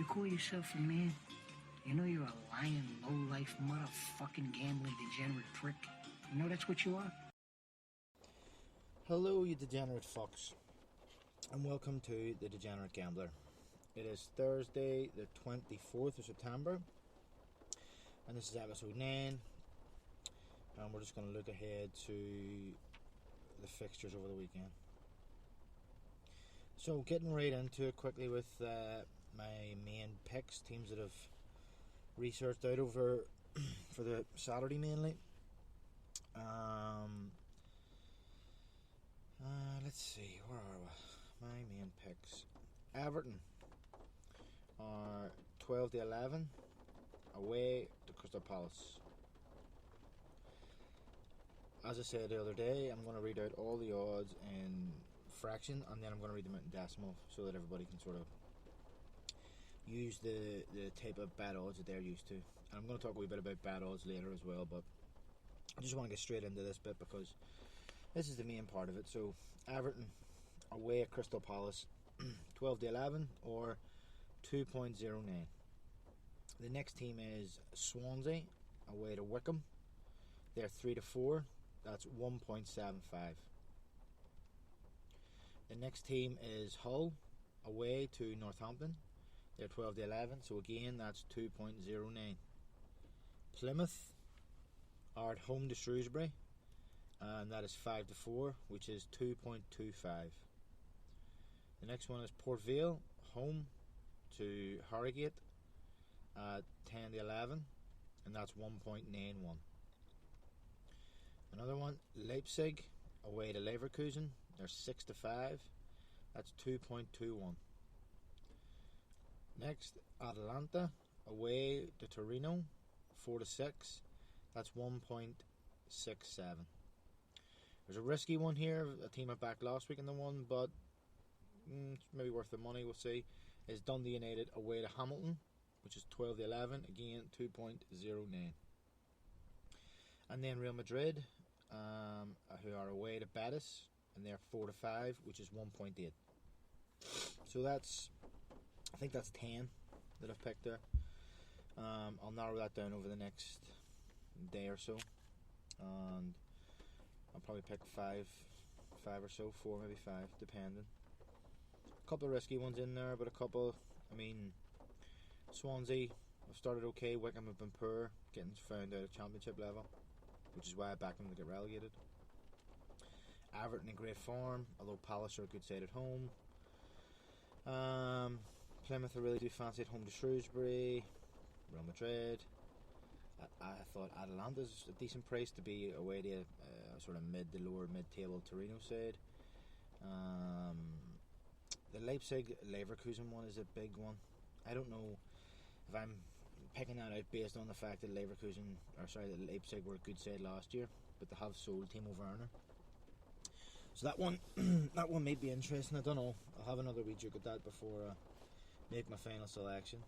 call yourself a man? You know you're a lying, low-life, motherfucking gambling degenerate prick. You know that's what you are? Hello, you degenerate fucks, and welcome to The Degenerate Gambler. It is Thursday, the 24th of September, and this is episode 9, and we're just going to look ahead to the fixtures over the weekend. So, getting right into it quickly with my main picks, teams that I've researched out over for the Saturday mainly. Let's see, where are we? My main picks. Everton are 12-11 away to Crystal Palace. As I said the other day, I'm going to read out all the odds in fraction, and then I'm going to read them out in decimal so that everybody can sort of use the type of bad odds that they're used to. And I'm going to talk a wee bit about bad odds later as well, but I just want to get straight into this bit because this is the main part of it. So Everton away at Crystal Palace, 12-11 or 2.09. The next team is Swansea away to Wickham. They're 3-4. That's 1.75. The next team is Hull away to Northampton. They're 12-11. So again, that's 2.09. Plymouth are at home to Shrewsbury, and that is 5-4, which is 2.25. The next one is Port Vale home to Harrogate at 10-11, and that's 1.91. Another one, Leipzig away to Leverkusen. They're 6-5. That's 2.21. Next, Atalanta away to Torino, 4-6. That's 1.67. There's a risky one here, a team I backed last week in the one, but it's maybe worth the money, we'll see. Is Dundee United away to Hamilton, which is 12-11, again 2.09. And then Real Madrid, who are away to Betis, and they're 4-5, which is 1.8. So I think that's 10 that I've picked there. I'll narrow that down over the next day or so, and I'll probably pick five or so, 4, maybe 5, depending. A couple of risky ones in there, but a couple, Swansea have started okay, Wickham have been poor, getting found out at championship level, which is why I backed them to get relegated. Everton in great form, although Palace are a good side at home. Plymouth I really do fancy at home to Shrewsbury. Real Madrid, I thought Atalanta's a decent price to be away to sort of lower mid-table Torino side. The Leipzig-Leverkusen one is a big one. I don't know if I'm picking that out based on the fact that that Leipzig were a good side last year, but they have sold Timo Werner. So that one may be interesting. I don't know. I'll have another wee look at that before I make my final selection.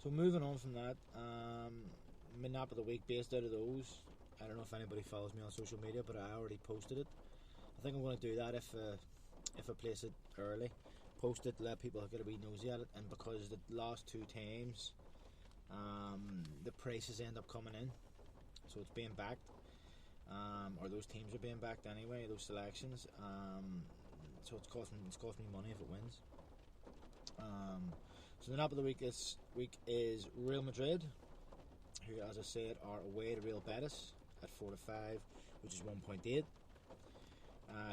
So moving on from that, my nap of the week based out of those. I don't know if anybody follows me on social media, but I already posted it. I think I'm going to do that if I place it early. Post it, let people get a wee nosy at it, and because the last 2 times the prices end up coming in, so it's being backed, or those teams are being backed anyway, those selections, so it's cost me money if it wins. So the nap of the week this week is Real Madrid, who, as I said, are away to Real Betis at 4-5, which is 1.8.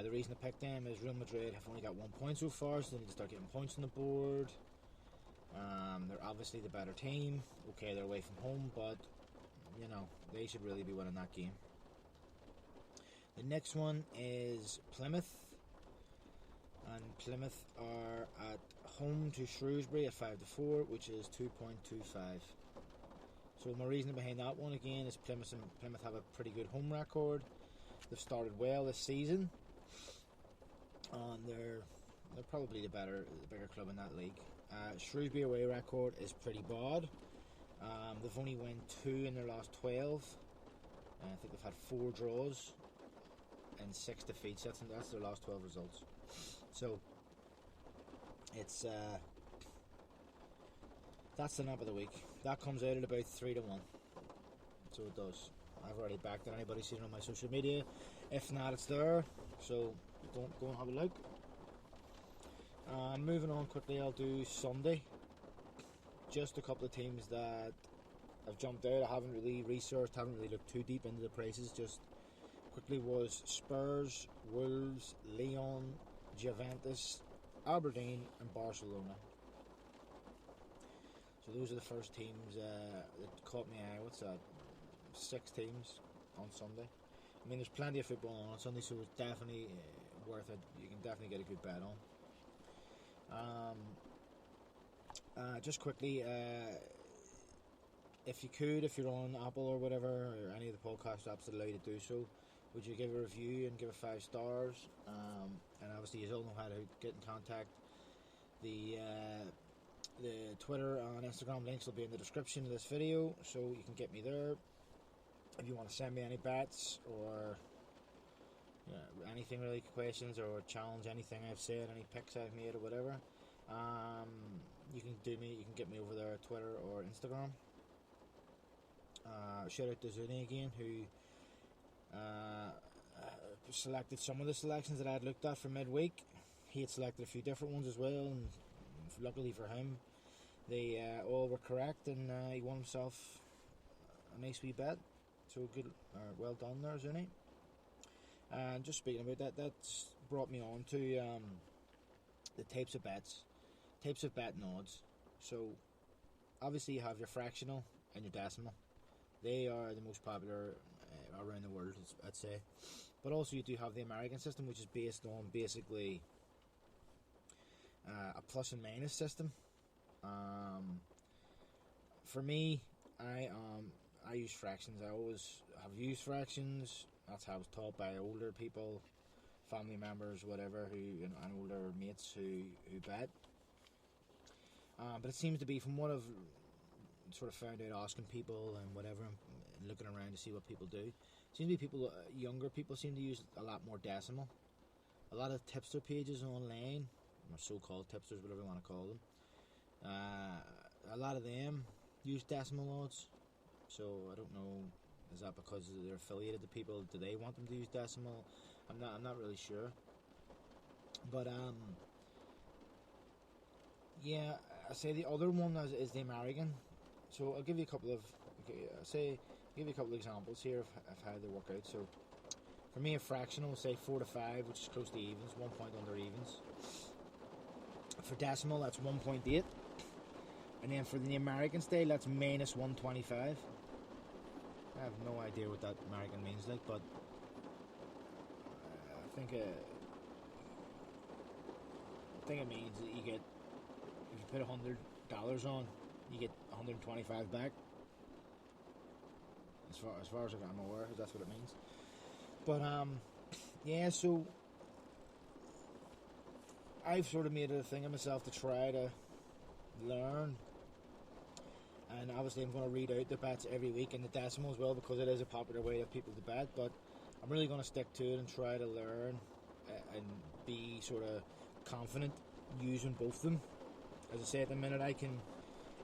The reason I picked them is Real Madrid have only got 1 point so far, so they need to start getting points on the board. They're obviously the better team. Okay, they're away from home, but they should really be winning that game. The next one is Plymouth, and Plymouth are at home to Shrewsbury at 5-4, which is 2.25. So my reason behind that one again is Plymouth have a pretty good home record. They've started well this season, and they're probably the bigger club in that league. Shrewsbury away record is pretty bad. They've only won 2 in their last 12. I think they've had 4 draws and 6 defeats. That's their last 12 results. So it's That's the nap of the week. That comes out at about 3 to 1. So it does. I've already backed it. Anybody seen it on my social media? If not, it's there. So go and have a look. Moving on quickly, I'll do Sunday. Just a couple of teams that have jumped out. I haven't really researched, haven't really looked too deep into the prices. Just quickly was Spurs, Wolves, Lyon, Juventus, Aberdeen and Barcelona. So those are the first teams that caught my eye. What's that? 6 teams on Sunday. I mean, there's plenty of football on Sunday, so it's definitely worth it. You can definitely get a good bet on. Just quickly, if you're on Apple or whatever, or any of the podcast apps that allow you to do so, would you give a review and give it 5 stars? And obviously, you all know how to get in contact. The Twitter and Instagram links will be in the description of this video, so you can get me there. If you want to send me any bets or anything really, questions or challenge anything I've said, any picks I've made or whatever, you can get me over there at Twitter or Instagram. Shout out to Zuni again, who selected some of the selections that I had looked at for midweek. He had selected a few different ones as well, and luckily for him, they all were correct, and he won himself a nice wee bet. So good, well done there, Zuni. And just speaking about that, that's brought me on to the types of betting odds. So obviously you have your fractional and your decimal. They are the most popular around the world, I'd say. But also you do have the American system, which is based on basically a plus and minus system. For me, I use fractions. I always have used fractions. That's how I was taught by older people, family members, whatever, and older mates who bet. But it seems to be, from what I've sort of found out asking people and whatever, and looking around to see what people do, seems to be younger people seem to use a lot more decimal. A lot of tipster pages online, or so-called tipsters, whatever you want to call them, a lot of them use decimal odds. So I don't know, is that because they're affiliated to people? Do they want them to use decimal? I'm not really sure. But yeah, I say the other one is the American. So I'll give you a couple of examples here of how they work out. So for me, a fractional, say 4 to 5, which is close to evens, 1 point under evens. For decimal, that's 1.8. And then for the American style, that's minus 125. I have no idea what that American means, but I think it means that you get, if you put $100 on, you get 125 back. As far as I'm aware, that's what it means. But yeah, so I've sort of made it a thing of myself to try to learn. And obviously I'm going to read out the bets every week in the decimal as well, because it is a popular way of people to bet. But I'm really going to stick to it and try to learn and be sort of confident using both of them. As I say, at the minute I can,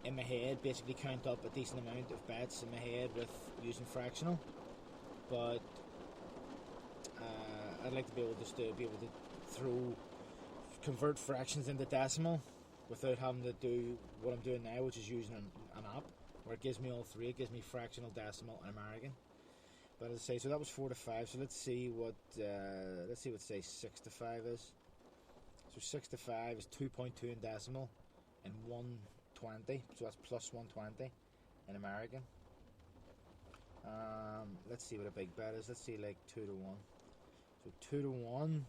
in my head, basically count up a decent amount of bets in my head with using fractional. But I'd like to be able to convert fractions into decimal without having to do what I'm doing now, which is using an app where it gives me all three. It gives me fractional, decimal, and American. But as I say, so that was 4 to 5. So let's see what say 6 to 5 is. So 6 to 5 is 2.2 in decimal and 120. So that's plus 120 in American. Let's see what a big bet is. Let's see, like 2 to 1. So 2 to 1.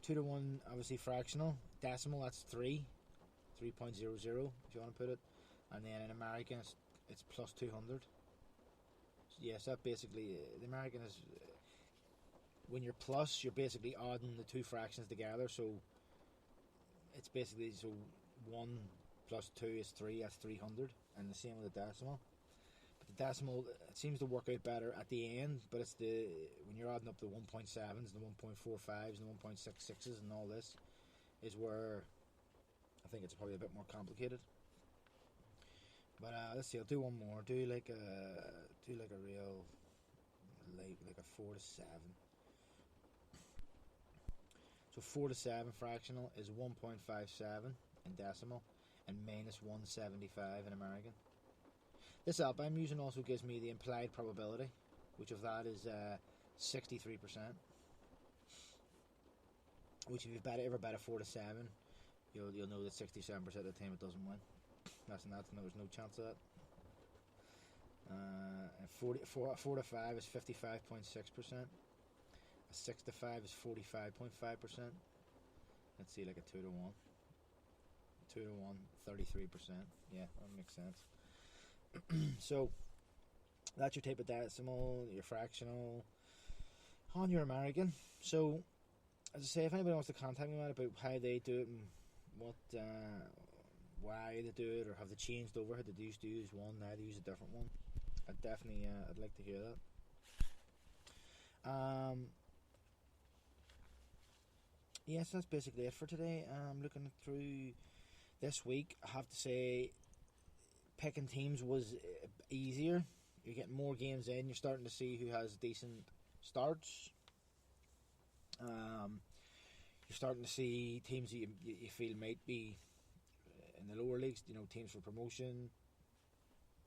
2 to 1, obviously fractional. Decimal, that's 3.00 if you want to put it. And then in American, it's plus 200. So yes, that basically, the American is, when you're plus, you're basically adding the two fractions together. So it's basically, so 1 plus 2 is 3, that's 300. And the same with the decimal. But the decimal, it seems to work out better at the end, but it's when you're adding up the 1.7s, the 1.45s, and the 1.66s and all this, is where I think it's probably a bit more complicated. But let's see. I'll do one more. Do like a real like a 4 to 7. So 4 to 7 fractional is 1.57 in decimal and minus 175 in American. This app I'm using also gives me the implied probability, which of that is 63%. Which if you've ever bet a 4 to 7, you'll know that 67% of the time it doesn't win. There's no chance of that. And 4 to 5 is 55.6%. A 6 to 5 is 45.5%. Let's see, like a 2 to 1. 2 to 1, 33%. Yeah, that makes sense. So, that's your type of decimal, your fractional, on your American. So, as I say, if anybody wants to contact me about how they do it and why they do it, or have they changed over, how they used to use one, now they use a different one, I'd like to hear that. Yes, that's basically it for today. Looking through this week, I have to say, picking teams was easier. You're getting more games in. You're starting to see who has decent starts. You're starting to see teams that you feel might be in the lower leagues. Teams for promotion,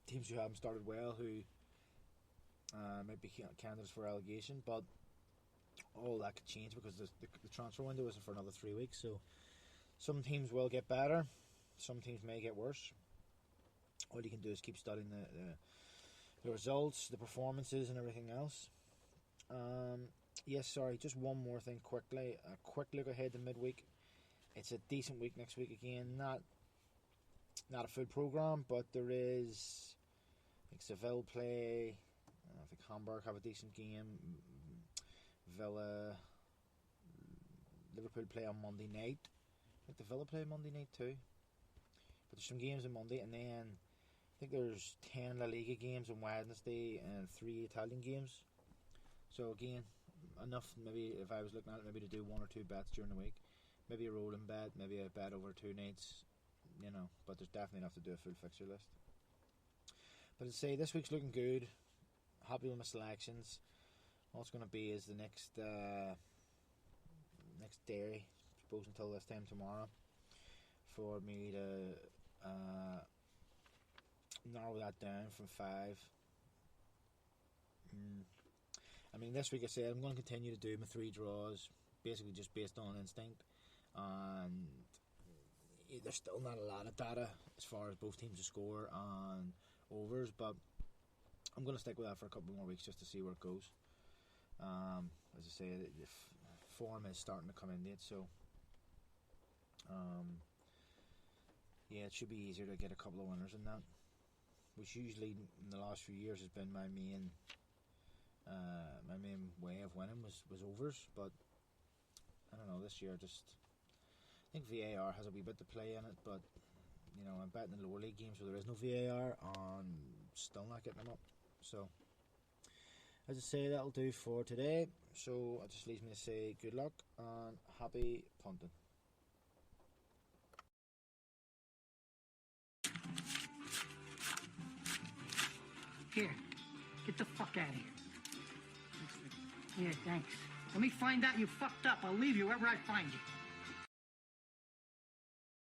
teams who haven't started well, who might be candidates for relegation. But all that could change because the transfer window isn't for another 3 weeks. So some teams will get better, some teams may get worse. All you can do is keep studying the results, the performances, and everything else. Yes, sorry, just one more thing quickly. A quick look ahead to midweek. It's a decent week next week again. Not a full program, but there is. I think Seville play. I think Hamburg have a decent game. Liverpool play on Monday night. I think the Villa play Monday night too. But there's some games on Monday, and then I think there's 10 La Liga games on Wednesday and 3 Italian games. So again, enough maybe if I was looking at it, maybe to do 1 or 2 bets during the week. Maybe a rolling bet, maybe a bet over 2 nights, but there's definitely enough to do a full fixture list. But I'd say this week's looking good. Happy with my selections. All it's going to be is the next day, I suppose, until this time tomorrow, for me to narrow that down from 5. I mean, this week I said I'm going to continue to do my 3 draws, basically just based on instinct, and there's still not a lot of data as far as both teams to score and overs, but I'm going to stick with that for a couple more weeks just to see where it goes. As I say, the form is starting to come in late, so it should be easier to get a couple of winners in that, which usually in the last few years has been my main way of winning was overs. But I don't know, this year I think VAR has a wee bit to play in it, but I'm betting in lower league games where there is no VAR and still not getting them up. So as I say, that'll do for today. So it just leaves me to say good luck and happy punting. Here, get the fuck out of here. Yeah, thanks. Let me find out you fucked up. I'll leave you wherever I find you.